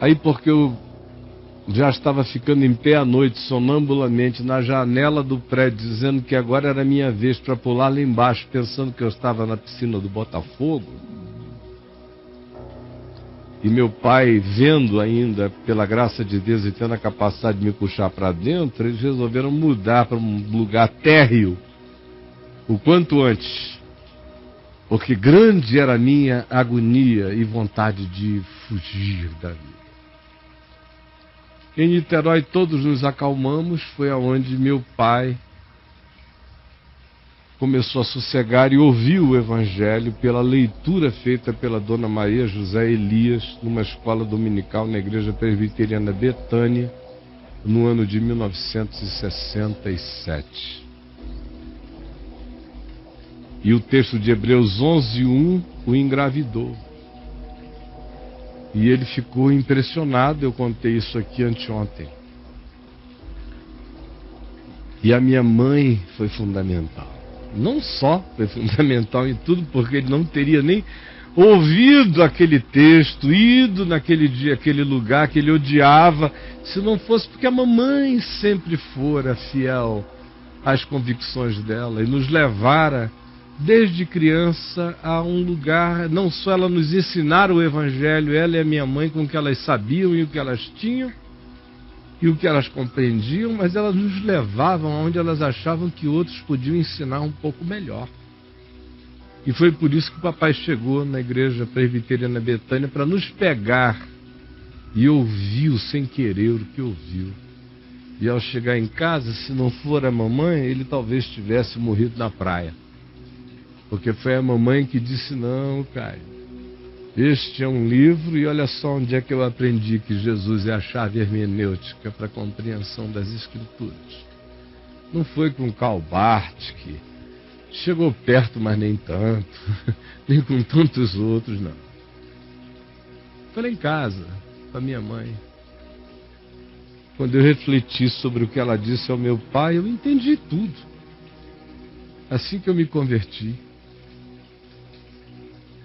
Aí, porque eu já estava ficando em pé à noite, sonambulamente, na janela do prédio, dizendo que agora era minha vez para pular lá embaixo, pensando que eu estava na piscina do Botafogo. E meu pai, vendo ainda, pela graça de Deus, e tendo a capacidade de me puxar para dentro, eles resolveram mudar para um lugar térreo, o quanto antes. Porque grande era a minha agonia e vontade de fugir da vida. Em Niterói todos nos acalmamos, foi aonde meu pai começou a sossegar e ouviu o Evangelho pela leitura feita pela Dona Maria José Elias, numa escola dominical na Igreja Presbiteriana Betânia, no ano de 1967. E o texto de Hebreus 11:1 o engravidou. E ele ficou impressionado, eu contei isso aqui anteontem. E a minha mãe foi fundamental. Não só foi fundamental em tudo, porque ele não teria nem ouvido aquele texto, ido naquele dia, aquele lugar que ele odiava, se não fosse porque a mamãe sempre fora fiel às convicções dela e nos levara desde criança a um lugar, não só ela nos ensinar o Evangelho, ela e a minha mãe, com o que elas sabiam e o que elas tinham e o que elas compreendiam, mas elas nos levavam aonde elas achavam que outros podiam ensinar um pouco melhor. E foi por isso que o papai chegou na Igreja Presbiteriana Betânia, para nos pegar, e ouviu sem querer o que ouviu. E ao chegar em casa, se não for a mamãe, ele talvez tivesse morrido na praia. Porque foi a mamãe que disse: não, Caio, este é um livro e olha só onde é que eu aprendi que Jesus é a chave hermenêutica para a compreensão das Escrituras. Não foi com Karl Barth, que chegou perto, mas nem tanto, nem com tantos outros, não. Foi lá em casa, com a minha mãe. Quando eu refleti sobre o que ela disse ao meu pai, eu entendi tudo. Assim que eu me converti.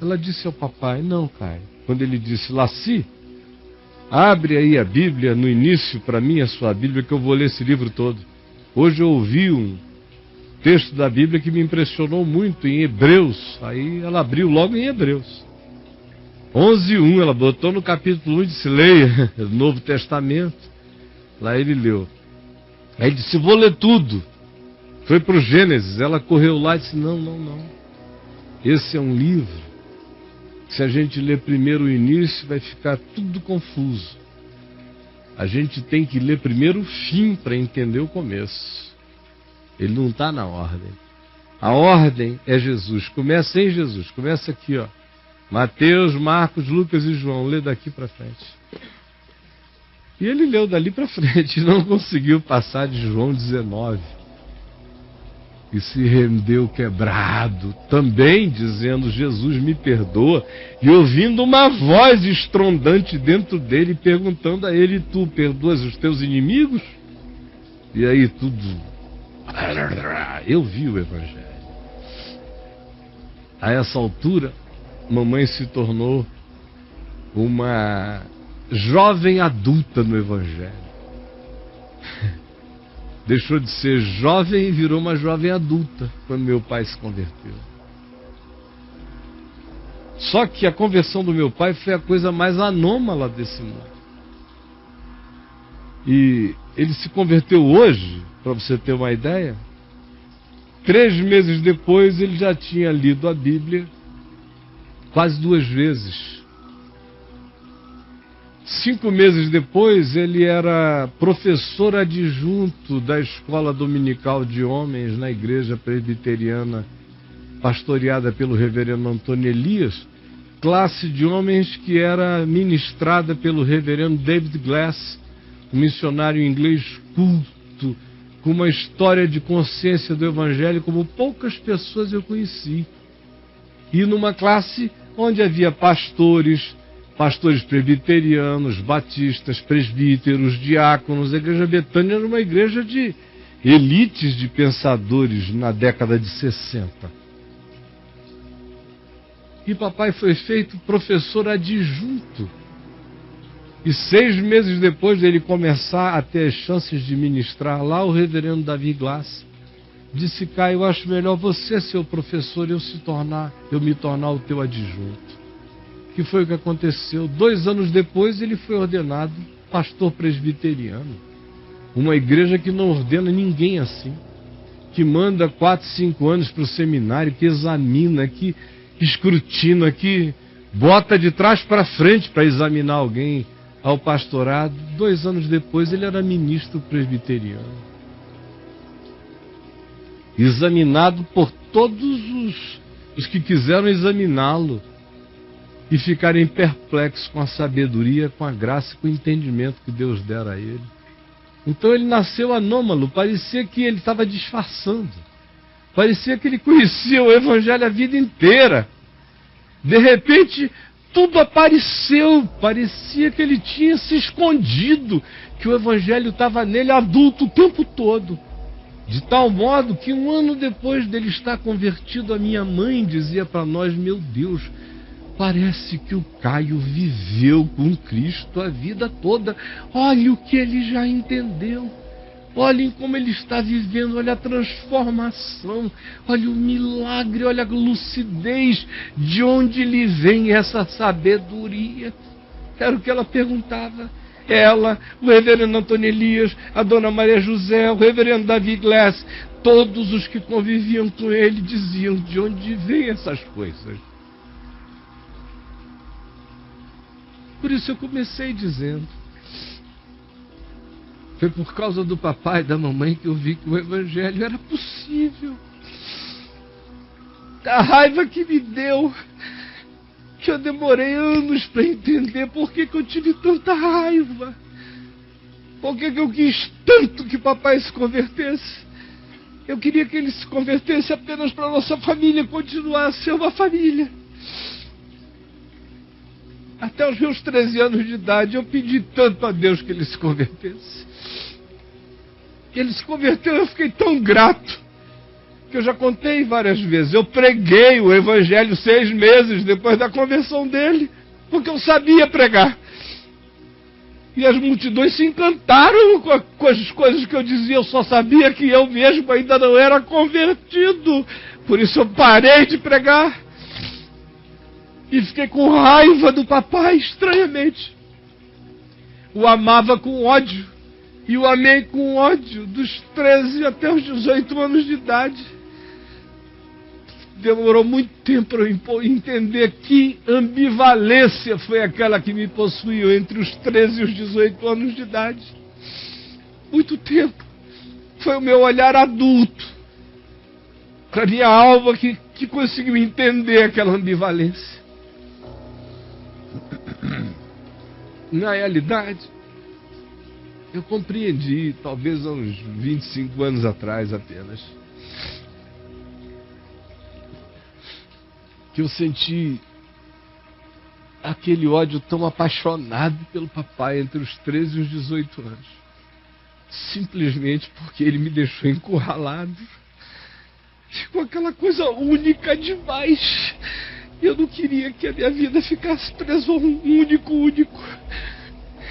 Ela disse ao papai: não, Caio. Quando ele disse: Laci, abre aí a Bíblia no início para mim, a sua Bíblia, que eu vou ler esse livro todo. Hoje eu ouvi um texto da Bíblia que me impressionou muito, em Hebreus. Aí ela abriu logo em Hebreus 11:1, ela botou no capítulo 1 e disse: leia o Novo Testamento. Lá ele leu. Aí ele disse: vou ler tudo. Foi para o Gênesis. Ela correu lá e disse: não. Esse é um livro. Se a gente ler primeiro o início, vai ficar tudo confuso. A gente tem que ler primeiro o fim para entender o começo. Ele não está na ordem. A ordem é Jesus. Começa em Jesus. Começa aqui, ó. Mateus, Marcos, Lucas e João. Lê daqui para frente. E ele leu dali para frente. Não conseguiu passar de João 19. E se rendeu quebrado, também dizendo: Jesus, me perdoa, e ouvindo uma voz estrondante dentro dele, perguntando a ele: tu perdoas os teus inimigos? E aí tudo... Eu vi o Evangelho. A essa altura, mamãe se tornou uma jovem adulta no Evangelho. Deixou de ser jovem e virou uma jovem adulta quando meu pai se converteu. Só que a conversão do meu pai foi a coisa mais anômala desse mundo. E ele se converteu hoje, para você ter uma ideia, 3 meses depois ele já tinha lido a Bíblia quase 2 vezes. 5 meses depois, ele era professor adjunto da escola dominical de homens na Igreja Presbiteriana, pastoreada pelo reverendo Antônio Elias, classe de homens que era ministrada pelo reverendo David Glass, um missionário inglês culto, com uma história de consciência do Evangelho como poucas pessoas eu conheci. E numa classe onde havia pastores presbiterianos, batistas, presbíteros, diáconos. A Igreja Betânia era uma igreja de elites de pensadores na década de 60. E papai foi feito professor adjunto E 6 meses depois dele começar a ter as chances de ministrar lá, o reverendo Davi Glass disse: Caio, eu acho melhor você ser o professor e eu me tornar o teu adjunto. Que foi o que aconteceu. 2 anos depois ele foi ordenado pastor presbiteriano. Uma igreja que não ordena ninguém assim, que manda 4, 5 anos para o seminário, que examina, que escrutina, que bota de trás para frente para examinar alguém ao pastorado. 2 anos depois ele era ministro presbiteriano, examinado por todos os que quiseram examiná-lo e ficarem perplexos com a sabedoria, com a graça, com o entendimento que Deus dera a ele. Então ele nasceu anômalo, parecia que ele estava disfarçando, parecia que ele conhecia o Evangelho a vida inteira. De repente, tudo apareceu, parecia que ele tinha se escondido, que o Evangelho estava nele adulto o tempo todo. De tal modo que 1 ano depois dele estar convertido, a minha mãe dizia para nós: meu Deus, parece que o Caio viveu com Cristo a vida toda. Olha o que ele já entendeu. Olhem como ele está vivendo, olha a transformação, olha o milagre, olha a lucidez, de onde lhe vem essa sabedoria. Era o que ela perguntava. Ela, o reverendo Antônio Elias, a dona Maria José, o reverendo Davi Glass, todos os que conviviam com ele diziam: de onde vêm essas coisas? Por isso eu comecei dizendo: foi por causa do papai e da mamãe que eu vi que o Evangelho era possível. A raiva que me deu, que eu demorei anos para entender por que eu tive tanta raiva. Por que eu quis tanto que papai se convertesse. Eu queria que ele se convertesse apenas para a nossa família continuar a ser uma família. Até os meus 13 anos de idade eu pedi tanto a Deus que ele se convertesse. Ele se converteu, eu fiquei tão grato, que eu já contei várias vezes. Eu preguei o Evangelho 6 meses depois da conversão dele, porque eu sabia pregar. E as multidões se encantaram com as coisas que eu dizia. Eu só sabia que eu mesmo ainda não era convertido. Por isso eu parei de pregar. E fiquei com raiva do papai, estranhamente. O amava com ódio. E o amei com ódio, dos 13 até os 18 anos de idade. Demorou muito tempo para eu entender que ambivalência foi aquela que me possuiu entre os 13 e os 18 anos de idade. Muito tempo. Foi o meu olhar adulto para minha alma que conseguiu entender aquela ambivalência. Na realidade, eu compreendi, talvez há uns 25 anos atrás apenas, que eu senti aquele ódio tão apaixonado pelo papai entre os 13 e os 18 anos. Simplesmente porque ele me deixou encurralado. Ficou aquela coisa única demais. Eu não queria que a minha vida ficasse presa a um único.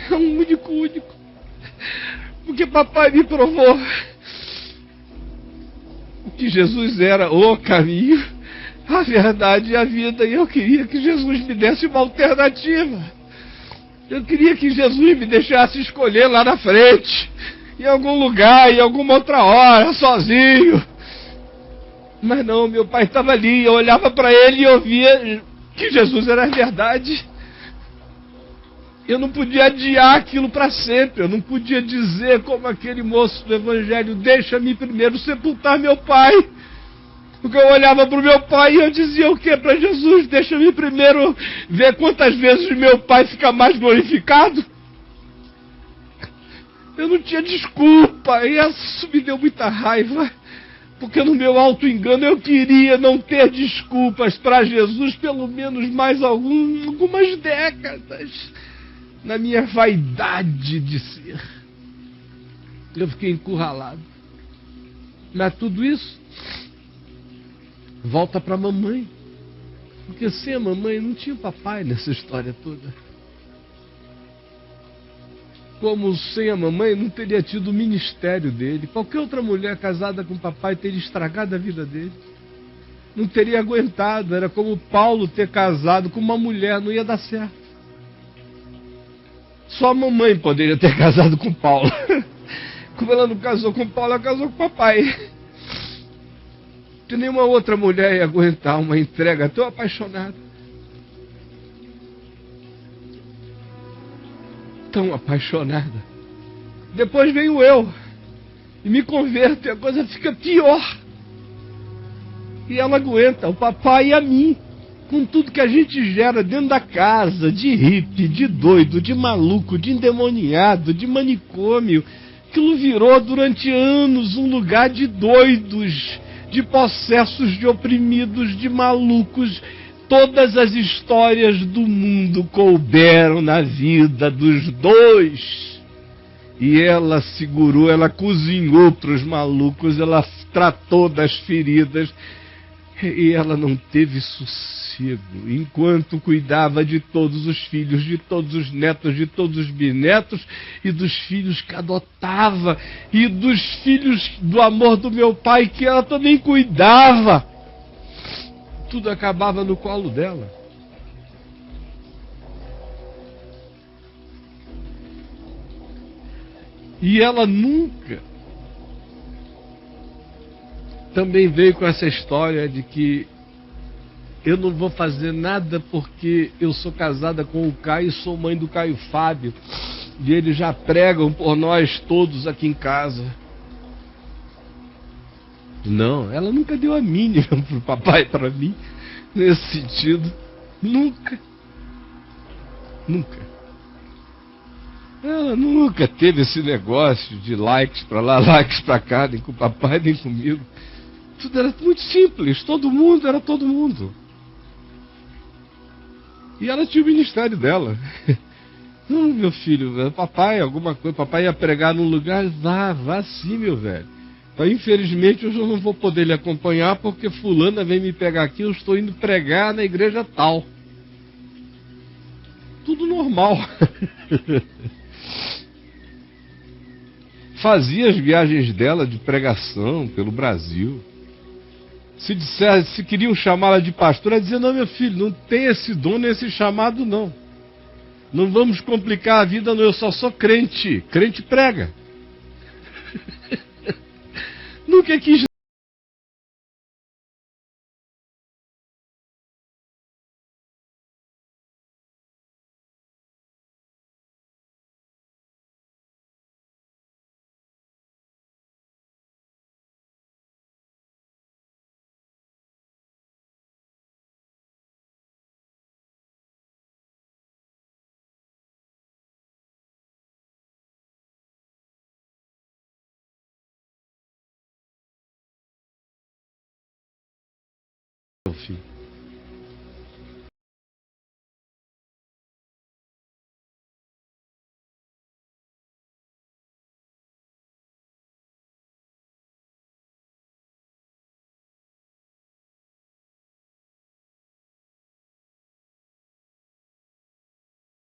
A um único. Porque papai me provou que Jesus era o caminho, a verdade e a vida. E eu queria que Jesus me desse uma alternativa. Eu queria que Jesus me deixasse escolher lá na frente, em algum lugar, em alguma outra hora, sozinho. Mas não, meu pai estava ali, eu olhava para ele e eu via que Jesus era a verdade. Eu não podia adiar aquilo para sempre, eu não podia dizer como aquele moço do Evangelho: deixa-me primeiro sepultar meu pai. Porque eu olhava para o meu pai e eu dizia o que para Jesus? Deixa-me primeiro ver quantas vezes meu pai fica mais glorificado. Eu não tinha desculpa, e isso me deu muita raiva. Porque no meu auto-engano eu queria não ter desculpas para Jesus pelo menos mais algumas décadas. Na minha vaidade de ser, eu fiquei encurralado. Mas tudo isso volta para a mamãe. Porque sem a mamãe não tinha papai nessa história toda. como sem a mamãe não teria tido o ministério dele. Qualquer outra mulher casada com o papai teria estragado a vida dele. Não teria aguentado. Era como Paulo ter casado com uma mulher, não ia dar certo. Só a mamãe poderia ter casado com Paulo. Como ela não casou com Paulo, ela casou com o papai. Que nenhuma outra mulher ia aguentar uma entrega tão apaixonada. Tão apaixonada. Depois veio eu. E me converto e a coisa fica pior. E ela aguenta o papai e a mim. Com tudo que a gente gera dentro da casa. De hippie, de doido, de maluco, de endemoniado, de manicômio. Aquilo virou durante anos um lugar de doidos, de possessos, de oprimidos, de malucos. Todas as histórias do mundo couberam na vida dos dois. E ela segurou, ela cozinhou para os malucos, ela tratou das feridas. E ela não teve sossego enquanto cuidava de todos os filhos, de todos os netos, de todos os bisnetos e dos filhos que adotava e dos filhos do amor do meu pai que ela também cuidava. Tudo acabava no colo dela. E ela nunca também veio com essa história de que eu não vou fazer nada porque eu sou casada com o Caio e sou mãe do Caio Fábio. E eles já pregam por nós todos aqui em casa. Não, ela nunca deu a mínima pro papai e para mim, nesse sentido. Nunca. Nunca. Ela nunca teve esse negócio de likes para lá, likes para cá, nem com o papai, nem comigo. Tudo era muito simples, todo mundo era todo mundo. E ela tinha o ministério dela. Não, meu filho, papai, alguma coisa, papai ia pregar num lugar, vá sim, meu velho. Mas, infelizmente, hoje eu não vou poder lhe acompanhar porque fulana vem me pegar aqui, eu estou indo pregar na igreja tal. Tudo normal. Fazia as viagens dela de pregação pelo Brasil. Se queriam chamá-la de pastora, ela dizia, não, meu filho, não tem esse dom nem esse chamado, não. Não vamos complicar a vida, não. Eu só sou crente. Crente prega. Nunca quis. Fim.